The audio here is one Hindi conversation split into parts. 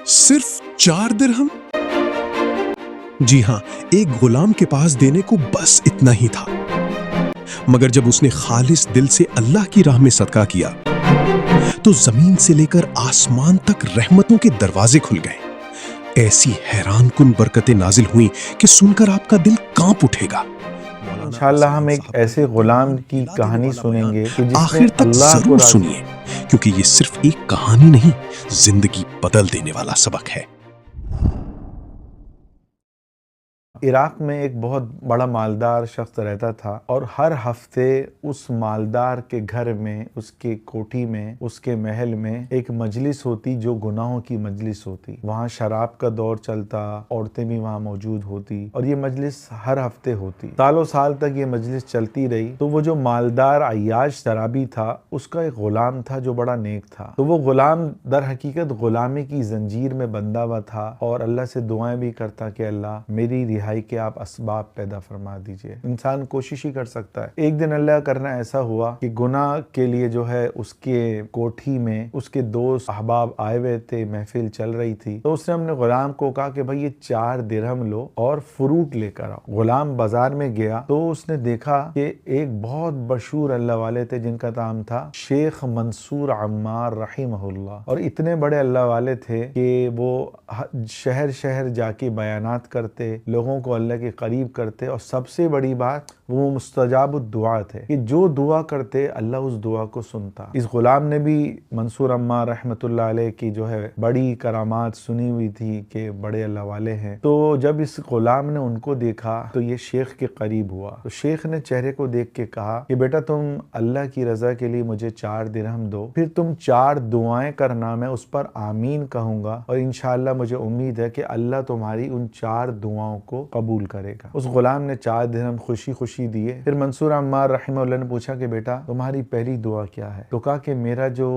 सिर्फ 4 दिरहम। जी हां, एक गुलाम के पास देने को बस इतना ही था। मगर जब उसने खालिस दिल से अल्लाह की राह में सदका किया तो जमीन से लेकर आसमान तक रहमतों के दरवाजे खुल गए। ऐसी हैरान कुन बरकतें नाजिल हुई कि सुनकर आपका दिल कांप उठेगा। इंशाअल्लाह हम एक ऐसे गुलाम की कहानी सुनेंगे कि जिसने आखिर तक अल्लाह को जरूर राजी। सुनिए, क्योंकि ये सिर्फ एक कहानी नहीं, जिंदगी बदल देने वाला सबक है। इराक में एक बहुत बड़ा मालदार शख्स रहता था और हर हफ्ते उस मालदार के घर में, उसके कोठी में, उसके महल में एक मजलिस होती जो गुनाहों की मजलिस होती। वहाँ शराब का दौर चलता, औरतें भी वहाँ मौजूद होती और ये मजलिस हर हफ्ते होती। सालों साल तक ये मजलिस चलती रही। तो वो जो मालदार अय्याश शराबी था, उसका एक गुलाम था जो बड़ा नेक था। तो वो गुलाम दर हकीकत गुलामी की जंजीर में बंधा हुआ था और अल्लाह से दुआएं भी करता कि अल्लाह मेरी रिहाई के आप असबाब पैदा फरमा दीजिए। इंसान कोशिश ही कर सकता है। एक दिन अल्लाह करना ऐसा हुआ कि गुनाह के लिए जो है उसके कोठी में उसके दोस्त अहबाब आए हुए थे, महफिल चल रही थी। तो उसने अपने गुलाम को कहा कि भाई ये 4 दिरहम लो और फ्रूट लेकर आओ। गुलाम बाजार में गया तो उसने देखा कि एक बहुत मशहूर अल्लाह वाले थे जिनका नाम था शेख मंसूर अम्मार रहिमहुल्लाह। और इतने बड़े अल्लाह वाले थे कि वो शहर शहर जाके बयानात करते, लोगों को अल्लाह के करीब करते और सबसे बड़ी बात वो मुस्तजाब दुआ थे कि जो दुआ करते अल्लाह उस दुआ को सुनता। इस गुलाम ने भी मंसूर अम्मार रहमतुल्लाह अलैह की जो है बड़ी करामात सुनी हुई थी कि बड़े अल्लाह वाले हैं। तो जब इस गुलाम ने उनको देखा तो ये शेख के करीब हुआ। तो शेख ने चेहरे को देख के कहा कि बेटा तुम अल्लाह की रजा के लिए मुझे 4 दिरहम दो, फिर तुम 4 दुआएं करना, मैं उस पर आमीन कहूंगा और इंशाअल्लाह मुझे उम्मीद है कि अल्लाह तुम्हारी उन 4 दुआओं को कबूल करेगा। उस गुलाम ने 4 दिरहम खुशी खुशी दिए। फिर मंसूर अम्मार रहिमहुल्लाह ने पूछा कि बेटा तुम्हारी पहली दुआ क्या है? तो कहा कि मेरा जो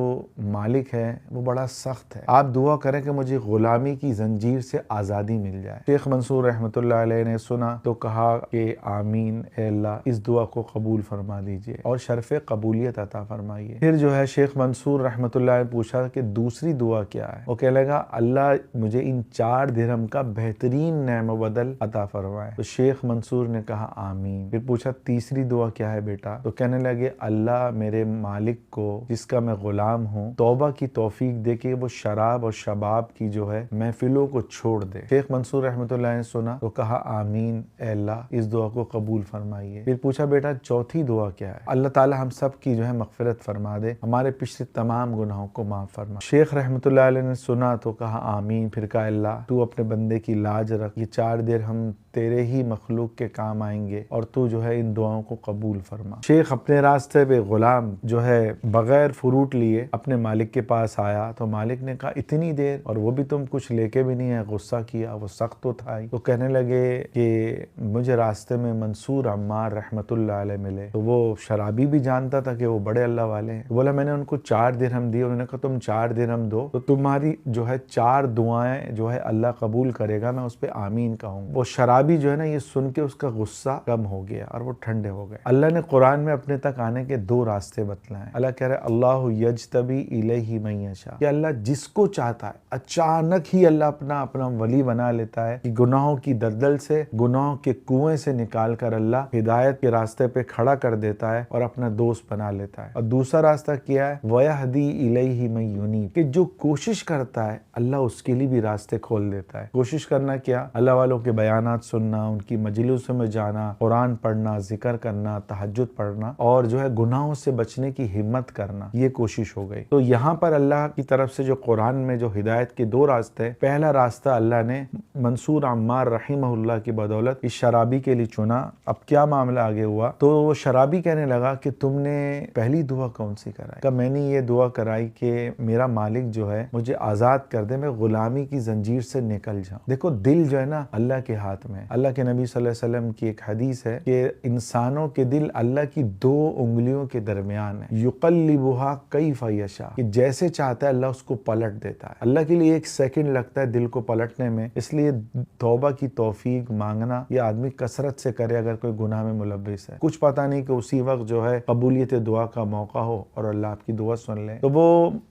मालिक है वो बड़ा सख्त है, आप दुआ करें कि मुझे गुलामी की जंजीर से आजादी मिल जाए। शेख मंसूर रहमतुल्लाह अलैह ने सुना तो कहा कि आमीन, ए अल्लाह इस दुआ को कबूल फरमा दीजिए और शर्फ कबूलियत अता फरमाइए। फिर जो है शेख मंसूर रहमतुल्लाह ने पूछा कि दूसरी दुआ क्या है? वो कहने लगा अल्लाह मुझे इन 4 दिरहम का बेहतरीन नेम बदल अता फरमाए। तो शेख मंसूर ने कहा आमीन। फिर पूछा तीसरी दुआ क्या है बेटा? तो कहने लगे अल्लाह मेरे मालिक को जिसका मैं गुलाम हूँ तौबा की तौफीक दे के वो शराब और शबाब की जो है महफिलों को छोड़ दे। शेख मंसूर रहमतुल्लाह ने सुना तो कहा आमीन, ए अल्लाह इस दुआ को कबूल फरमाइए। फिर पूछा बेटा चौथी दुआ क्या है? अल्लाह ताला हम सब की जो है मगफिरत फरमा दे, हमारे पिछले तमाम गुनाहों को माफ फरमा। शेख रहमतुल्लाह अलैह ने सुना तो कहा आमीन। फिर कहा अल्लाह तू अपने बंदे की लाज रख, ये 4 दिरहम तेरे ही मखलूक के काम आएंगे और तू जो है इन दुआओं को कबूल फरमा। शेख अपने रास्ते पे गुलाम जो है बगैर फ्रूट लिए अपने मालिक के पास आया तो मालिक ने कहा इतनी देर और वो भी तुम कुछ लेके भी नहीं है? गुस्सा किया। वो सख्त तो था ही। तो कहने लगे कि मुझे रास्ते में मंसूर अम्मार रहमतुल्लाह अलैह मिले, तो वो शराबी भी जानता था कि वो बड़े अल्लाह वाले हैं। बोला मैंने उनको 4 दिरहम दिए, उन्होंने कहा तुम 4 दिरहम दो तो तुम्हारी जो है 4 दुआएं जो है अल्लाह कबूल करेगा, मैं उस पर आमीन कहूँगा। वो शराबी जो है ना ये सुन के उसका गुस्सा कम हो गया और वो ठंडे हो गए। अल्लाह ने कुरान में अपने तक आने के 2 रास्ते बतलाए। अल्लाह कह रहा है अल्लाह यजतबी इलैहि मन यशा, कि अल्लाह जिसको चाहता है अचानक ही अल्लाह अपना वली बना लेता है कि गुनाहों की दलदल से, गुनाहों के कुएं से निकाल कर अल्लाह हिदायत के रास्ते पे खड़ा कर देता है और अपना दोस्त बना लेता है। और दूसरा रास्ता क्या है? वयहदी इलैहि मन युनीब, कि जो कोशिश करता है अल्लाह उसके लिए भी रास्ते खोल देता है। कोशिश करना क्या? अल्लाह वालों के बयानात सुनना, उनकी मजलिसों में जाना, कुरान पढ़ना, जिक्र करना, तहज्जुद पढ़ना और जो है गुनाहों से बचने की हिम्मत करना, ये कोशिश हो गई। तो यहाँ पर अल्लाह की तरफ से जो कुरान में जो हिदायत के 2 रास्ते, पहला रास्ता अल्लाह ने मंसूर अम्मार रहिमहुल्लाह की बदौलत इस शराबी के लिए चुना। अब क्या मामला आगे हुआ? तो वो शराबी कहने लगा कि तुमने पहली दुआ कौन सी कराई? का मैंने ये दुआ कराई कि मेरा मालिक जो है मुझे आजाद कर दे, मैं गुलामी की जंजीर से निकल जाऊं। देखो दिल जो है ना अल्लाह के हाथ में, है। अल्लाह के नबी सल्लल्लाहु अलैहि वसल्लम की एक हदीस है कि इंसानों के दिल अल्लाह की 2 उंगलियों के दरमियान है, युक़ल्लिबुहा कैफ़ा यशा, कि जैसे चाहता है अल्लाह उसको पलट देता है। अल्लाह के लिए 1 सेकंड लगता है दिल को पलटने में, इसलिए तौबा की तौफीक मांगना ये आदमी कसरत से करे अगर कोई गुनाह में मुलव्विस है। कुछ पता नहीं कि उसी वक्त जो है कबूलियत दुआ का मौका हो और अल्लाह आपकी दुआ सुन ले। तो वो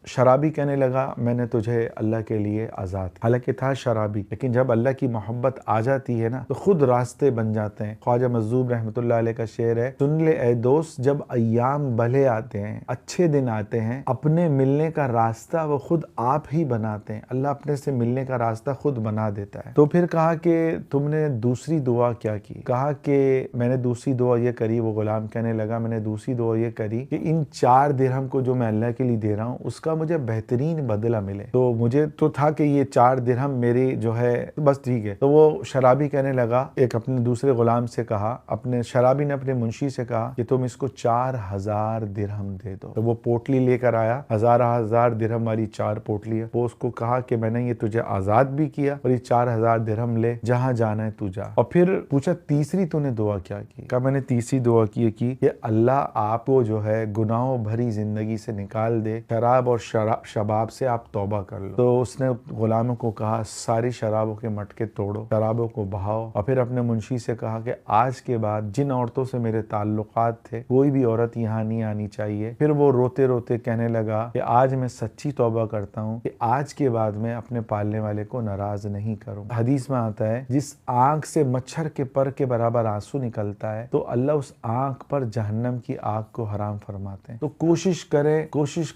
शराबी कहने लगा मैंने तुझे अल्लाह के लिए आज़ाद, हालांकि था शराबी, लेकिन जब अल्लाह की मोहब्बत आ जाती है ना तो खुद रास्ते बन जाते हैं। ख्वाजा मज़्ज़ूब रहमतुल्लाह अलैह का शेर है, सुन ले ए दोस्त जब अय्याम भले आते हैं, अच्छे दिन आते हैं, अपने मिलने का रास्ता वो खुद आप ही बनाते हैं। अल्लाह अपने से मिलने का रास्ता खुद बना देता है। तो फिर कहा कि तुमने दूसरी दुआ क्या की? कहा कि मैंने दूसरी दुआ ये करी, वो गुलाम कहने लगा मैंने दूसरी दुआ ये करी कि इन 4 दिरहम को जो मैं अल्लाह के लिए दे रहा हूँ उसका मुझे बेहतरीन बदला मिले। तो मुझे तो था कि ये 4 दिरहम मेरी जो है बस ठीक है। तो वो शराबी कहने लगा, एक अपने दूसरे गुलाम से कहा, अपने शराबी ने अपने मुंशी से कहा कि तुम इसको 4000 दिरहम दे दो। तो वो पोटली लेकर आया, 1000 दिरहम वाली 4 पोटली है। वो उसको कहा कि मैंने ये तुझे आजाद भी किया और ये 4000 दिरहम ले, जहां जाना है तू जा। और फिर पूछा तीसरी तूने दुआ क्या की? कहा मैंने तीसरी दुआ की कि अल्लाह आपको जो है गुनाहों भरी जिंदगी से निकाल दे, शराब और शबाब से आप तौबा कर लो। तो उसने गुलामों को कहा सारी शराबों के मटके तोड़ो, शराबों को बहाओ। और फिर अपने मुंशी से कहा कि आज के बाद जिन औरतों से मेरे ताल्लुकात थे कोई भी औरत यहाँ नहीं आनी चाहिए। फिर वो रोते रोते कहने लगा कि आज मैं सच्ची तौबा करता हूँ कि आज के बाद मैं अपने पालने वाले को नाराज नहीं करूँगा। हदीस में आता है जिस आंख से मच्छर के पर के बराबर आंसू निकलता है तो अल्लाह उस आंख पर जहन्नम की आग को हराम फरमाते हैं। तो कोशिश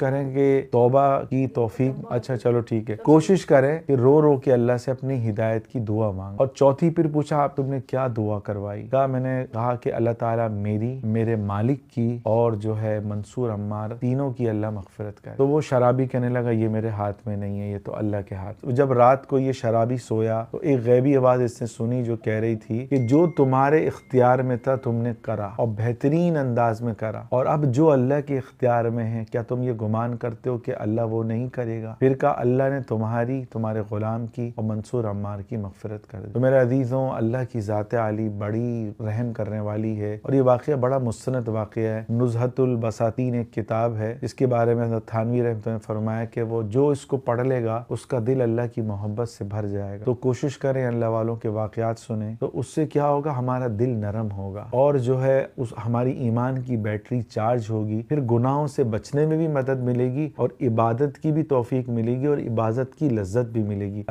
करें कि तौबा की तौफीक, अच्छा चलो ठीक है, कोशिश करें कि रो रो के अल्लाह से अपनी हिदायत की दुआ मांग। और चौथी फिर पूछा आप तुमने क्या दुआ करवाई? मैंने कहा कि अल्लाह ताला मेरी, मेरे मालिक की और जो है मंसूर अम्मार तीनों की अल्लाह मगफिरत करे। तो वो शराबी कहने लगा ये मेरे हाथ में नहीं है, ये तो अल्लाह के हाथ। जब रात को ये शराबी सोया तो एक गैबी आवाज इसने सुनी जो कह रही थी कि जो तुम्हारे इख्तियार में था तुमने करा और बेहतरीन अंदाज में करा, और अब जो अल्लाह के इख्तियार में है क्या तुम ये गुमान करते हो कि अल्लाह वो नहीं करेगा? फिर कहा अल्लाह ने तुम्हारी, तुम्हारे गुलाम की और मंसूर अम्मार की मगफिरत कर दी। तो मेरे अजीजों, अल्लाह की ज़ात आली बड़ी रहम करने वाली है और ये वाक़या बड़ा मुस्तनद वाक़या है। नुज़हतुल बसातीन एक किताब है, इसके बारे में थानवी रहमत ने फरमाया कि वो जो इसको पढ़ लेगा उसका दिल अल्लाह की मोहब्बत से भर जाएगा। तो कोशिश करें अल्लाह वालों के वाक़यात सुने, तो उससे क्या होगा, हमारा दिल नरम होगा और जो है उस हमारी ईमान की बैटरी चार्ज होगी। फिर गुनाहों से बचने में भी मदद मिलेगी और इबादत की भी तौफीक मिलेगी और इबादत की लज्जत भी मिलेगी।